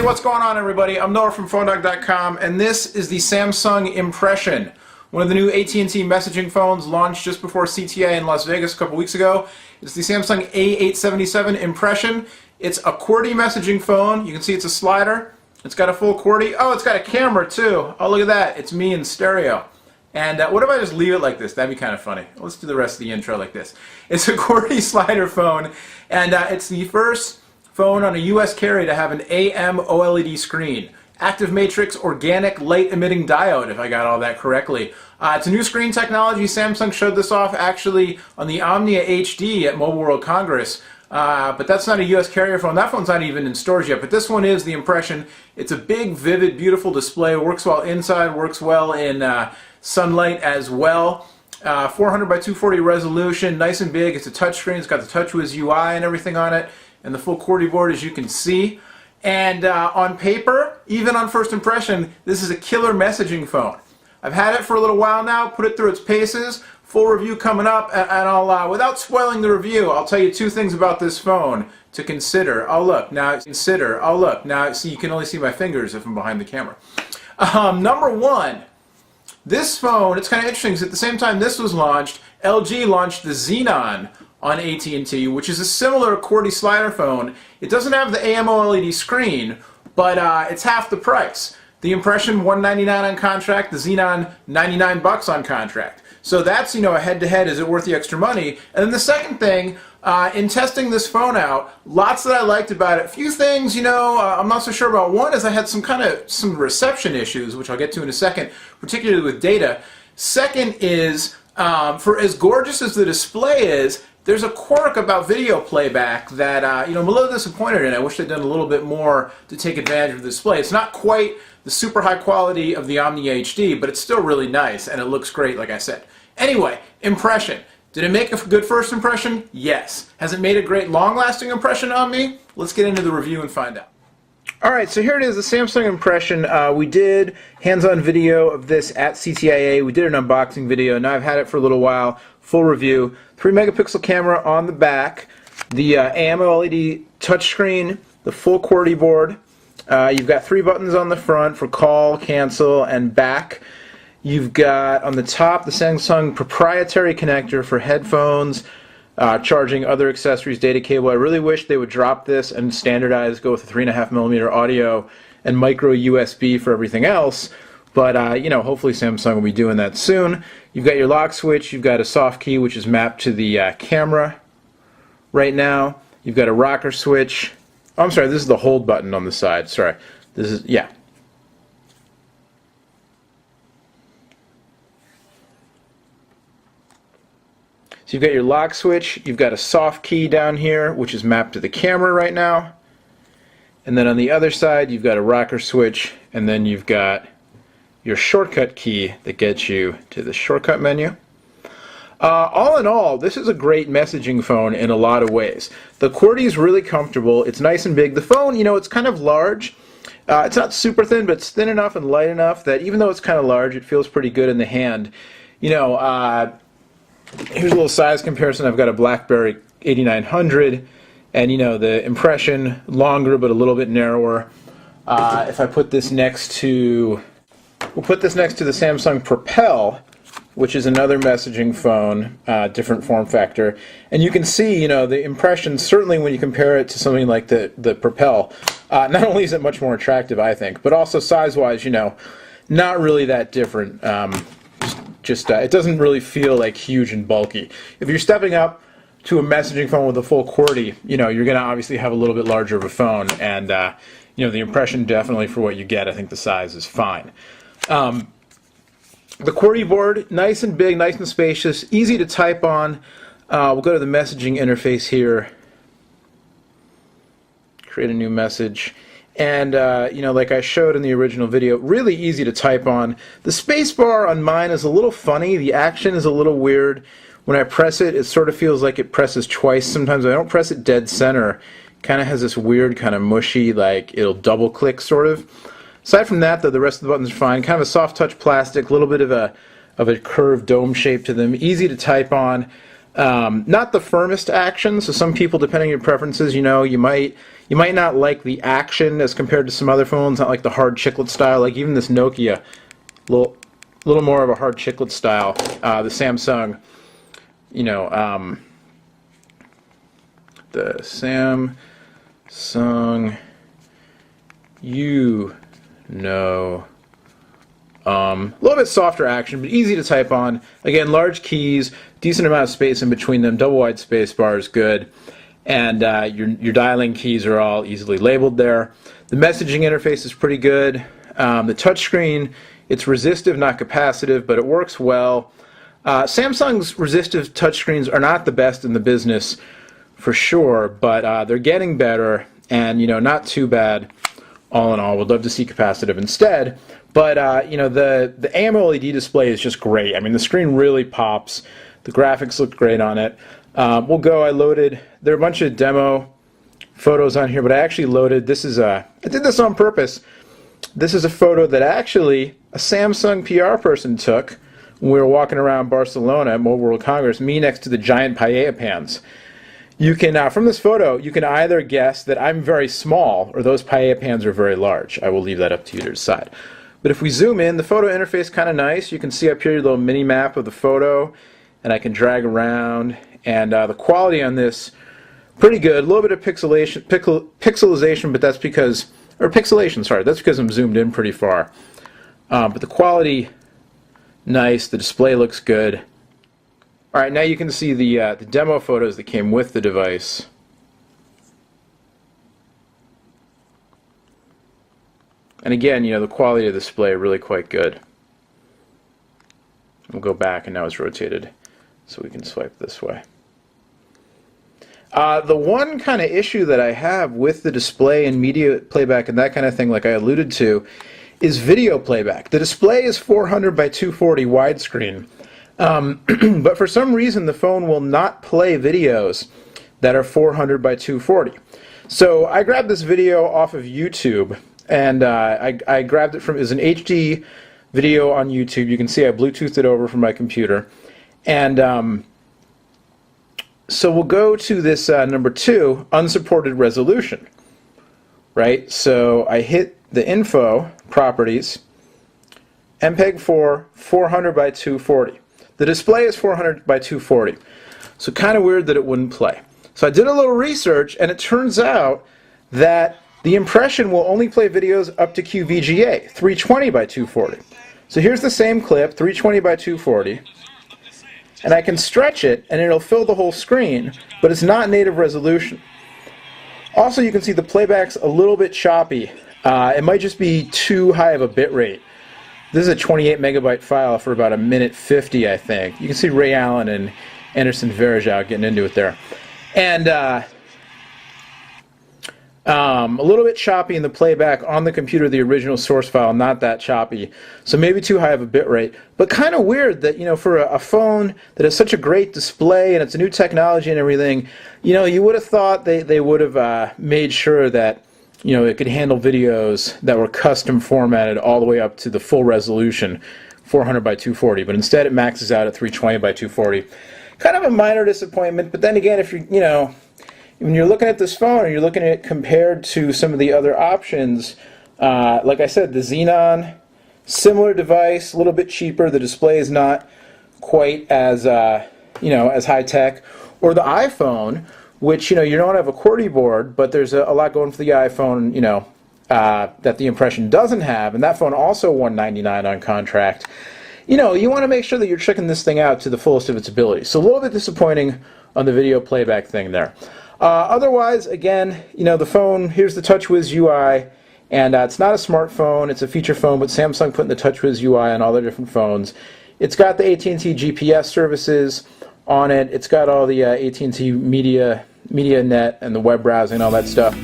what's going on, everybody? I'm Noah from PhoneDog.com, and this is the Samsung Impression, one of the new AT&T messaging phones launched just before CTA in Las Vegas a couple weeks ago. It's the Samsung a877 Impression. It's a QWERTY messaging phone. You can see it's a slider. It's got a full QWERTY. Oh, it's got a camera too. Oh, look at that. It's me in stereo. And what if I just leave it like this? That'd be kind of funny. Let's do the rest of the intro like this. It's a QWERTY slider phone, and it's the first phone on a US carrier to have an AM OLED screen. Active matrix organic light emitting diode, if I got all that correctly. It's a new screen technology. Samsung showed this off actually on the Omnia HD at Mobile World Congress. But that's not a US carrier phone. That phone's not even in stores yet. But this one is the Impression. It's a big, vivid, beautiful display. Works well inside, works well in sunlight as well. 400 by 240 resolution, nice and big. It's a touchscreen. It's got the TouchWiz UI and everything on it, and the full QWERTY board, as you can see. And on paper, even on first impression, this is a killer messaging phone. I've had it for a little while now, put it through its paces. Full review coming up, and I'll, without spoiling the review, I'll tell you two things about this phone to consider. Oh look, now see, you can only see my fingers if I'm behind the camera. Number one, this phone, it's kind of interesting because at the same time this was launched, LG launched the Xenon on AT&T, which is a similar QWERTY slider phone. It doesn't have the AMOLED screen, but it's half the price. The Impression $199 on contract, the Xenon $99 on contract. So that's, a head-to-head, is it worth the extra money? And then the second thing, in testing this phone out, lots that I liked about it. A few things, I'm not so sure about. One is I had some reception issues, which I'll get to in a second, particularly with data. Second is, for as gorgeous as the display is, there's a quirk about video playback that I'm a little disappointed in. I wish they'd done a little bit more to take advantage of the display. It's not quite the super high quality of the Omnia HD, but it's still really nice, and it looks great, like I said. Anyway, Impression. Did it make a good first impression? Yes. Has it made a great long-lasting impression on me? Let's get into the review and find out. Alright, so here it is, the Samsung Impression. We did hands-on video of this at CTIA. We did an unboxing video. Now I've had it for a little while. Full review. 3-megapixel camera on the back. The AMOLED touchscreen. The full QWERTY board. You've got 3 buttons on the front for call, cancel, and back. You've got on the top the Samsung proprietary connector for headphones, charging, other accessories, data cable. I really wish they would drop this and standardize, go with a 3.5mm audio and micro USB for everything else. But hopefully Samsung will be doing that soon. You've got your lock switch. You've got a soft key which is mapped to the camera right now. You've got a rocker switch. Oh, I'm sorry, this is the hold button on the side. Sorry, this is yeah. So you've got your lock switch, you've got a soft key down here which is mapped to the camera right now, and then on the other side you've got a rocker switch, and then you've got your shortcut key that gets you to the shortcut menu. All in all, this is a great messaging phone in a lot of ways. The QWERTY is really comfortable, it's nice and big. The phone, it's kind of large. It's not super thin, but it's thin enough and light enough that even though it's kind of large, it feels pretty good in the hand. Here's a little size comparison. I've got a BlackBerry 8900, and the Impression longer but a little bit narrower. If I put this next to, we'll put this next to the Samsung Propel, which is another messaging phone, different form factor, and you can see, the Impression, certainly when you compare it to something like the Propel, not only is it much more attractive, I think, but also size-wise, not really that different. It doesn't really feel like huge and bulky. If you're stepping up to a messaging phone with a full QWERTY, you're going to obviously have a little bit larger of a phone, and the Impression, definitely for what you get, I think the size is fine. The QWERTY board, nice and big, nice and spacious, easy to type on. We'll go to the messaging interface here. Create a new message. And, like I showed in the original video, really easy to type on. The space bar on mine is a little funny. The action is a little weird. When I press it, it sort of feels like it presses twice. Sometimes I don't press it dead center. It kind of has this weird, kind of mushy, like it'll double click sort of. Aside from that, though, the rest of the buttons are fine. Kind of a soft touch plastic, a little bit of a curved dome shape to them. Easy to type on. Not the firmest action, so some people, depending on your preferences, you might not like the action as compared to some other phones, not like the hard chiclet style, like even this Nokia, little more of a hard chiclet style. The Samsung, the Samsung, a little bit softer action, but easy to type on. Again, large keys, decent amount of space in between them, double wide space bar is good, and your dialing keys are all easily labeled there. The messaging interface is pretty good. The touchscreen, it's resistive, not capacitive, but it works well. Samsung's resistive touchscreens are not the best in the business, for sure, but they're getting better, and not too bad. All in all, would love to see capacitive instead. But the AMOLED display is just great. I mean, the screen really pops. The graphics look great on it. There are a bunch of demo photos on here, but I actually loaded. I did this on purpose. This is a photo that actually a Samsung PR person took when we were walking around Barcelona at Mobile World Congress. Me next to the giant paella pans. You can, from this photo, you can either guess that I'm very small or those paella pans are very large. I will leave that up to you to decide. But if we zoom in, the photo interface is kind of nice. You can see up here a little mini map of the photo, and I can drag around. And the quality on this, pretty good. A little bit of pixelization, but that's because, or pixelation, sorry, that's because I'm zoomed in pretty far. But the quality, nice. The display looks good. All right, now you can see the demo photos that came with the device. And again, the quality of the display really quite good. We'll go back, and now it's rotated, so we can swipe this way. The one kind of issue that I have with the display and media playback and that kind of thing, like I alluded to, is video playback. The display is 400 by 240 widescreen. But for some reason the phone will not play videos that are 400 by 240. So I grabbed this video off of YouTube, and I grabbed it from, it's an HD video on YouTube. You can see I Bluetoothed it over from my computer. And so we'll go to this number 2, unsupported resolution. Right? So I hit the info, properties, MPEG-4, 400 by 240. The display is 400 by 240, so kind of weird that it wouldn't play. So I did a little research, and it turns out that the impression will only play videos up to QVGA, 320 by 240. So here's the same clip, 320 by 240, and I can stretch it, and it'll fill the whole screen, but it's not native resolution. Also, you can see the playback's a little bit choppy. It might just be too high of a bit rate. This is a 28 megabyte file for about 1:50, I think. You can see Ray Allen and Anderson Varejao getting into it there. And a little bit choppy in the playback on the computer, the original source file, not that choppy. So maybe too high of a bit rate. But kind of weird that, for a phone that has such a great display and it's a new technology and everything, you would have thought they would have made sure that it could handle videos that were custom formatted all the way up to the full resolution, 400 by 240, but instead it maxes out at 320 by 240. Kind of a minor disappointment, but then again, if when you're looking at this phone, or you're looking at it compared to some of the other options, like I said, the Xenon, similar device, a little bit cheaper, the display is not quite as, as high tech, or the iPhone, which, you don't have a QWERTY board, but there's a lot going for the iPhone, that the impression doesn't have, and that phone also $199 on contract. You want to make sure that you're checking this thing out to the fullest of its ability. So a little bit disappointing on the video playback thing there. Otherwise, again, the phone, here's the TouchWiz UI, and it's not a smartphone, it's a feature phone, but Samsung putting the TouchWiz UI on all their different phones. It's got the AT&T GPS services on it. It's got all the AT&T media net and the web browsing and all that stuff.